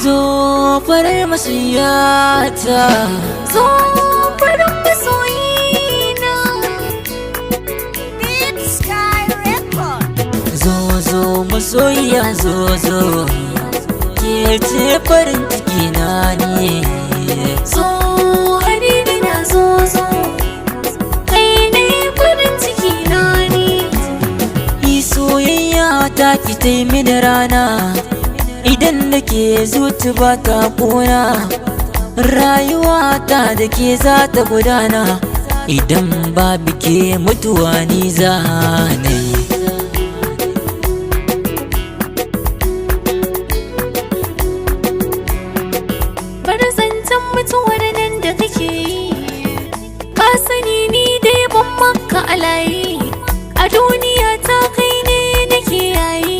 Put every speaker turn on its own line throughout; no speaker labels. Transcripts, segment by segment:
zo farar masoyata,
zo farin masoyina. Big Sky Record.
zo masoyiya zo ke ce farin ciki na ne.
Zo habibi na zo kai ne farin ciki na ne.
Yi soyayya ta ki tai mini rana, idan da ke zuci ba ta ƙona. Rayuwa ta da ke za ta gudana, idan babu ke mutuwa ni za na yi.
Bari zancen mutuwar nan da kake yi, ka sani ni dai ban maka alayi. A duniya ta kai ne nake yayi,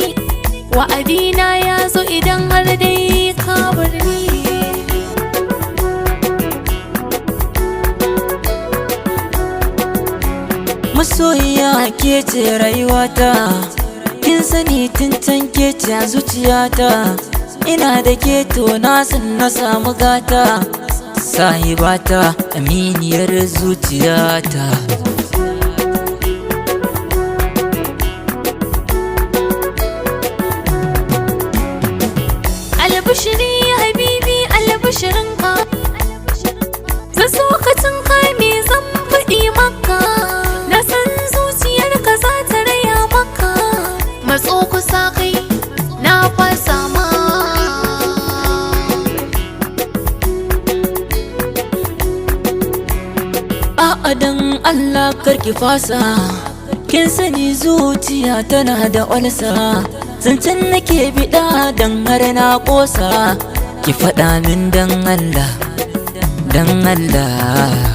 wa'adina ya zo idan har dai ka bar ni.
Masoyiya ke ce rayuwata, kin sani tun can ke ce a zuciyata. Ina da ke to na san na samu gata, sahibata aminiyar zuciyata.
Albishiri habibi albishirinka, zan so ka tunka me zan faɗi maka. Na san zuciyarka za ta raya maka, matso kusa kai na fasa ma.
A'a dan Allah karki fasa, kin sani zuciya tana da olsa. Zancen nake biɗa dan har na ƙosa, ki faɗa min dan Allah, dan Allah.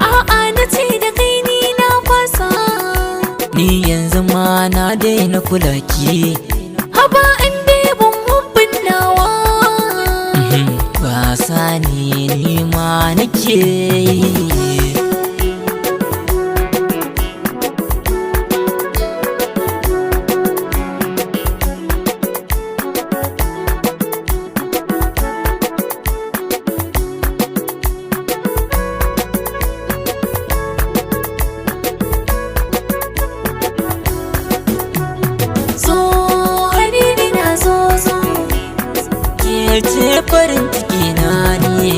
A'a na ce da kai ni na fasa,
Ni yanzu ma na daina kula ki.
haba in dai ban hubbin nawa.
Ba sani ni ma nake yi.
Zo habibi na zo
Ke ce farin ciki na ne.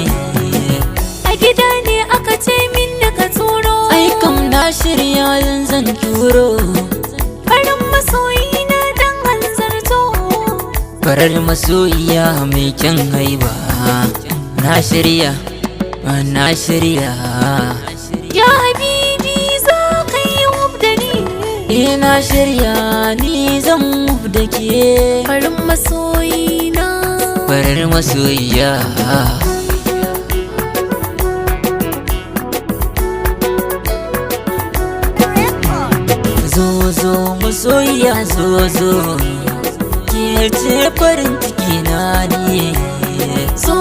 a gida ne aka ce min da ka turo.
Ai kam na shirya zan turo,
Farin masoyi na dan hanzarto.
farar masoyiya mai kyan haiba. Na shirya, na shirya.
Ya habibi zo ka yi wuf da ni.
Na shirya ni zan move da ke.
Farin masoyi na.
Farar masoyiya. Zo masoyiya zo ke ce farin ciki na ne.
Zo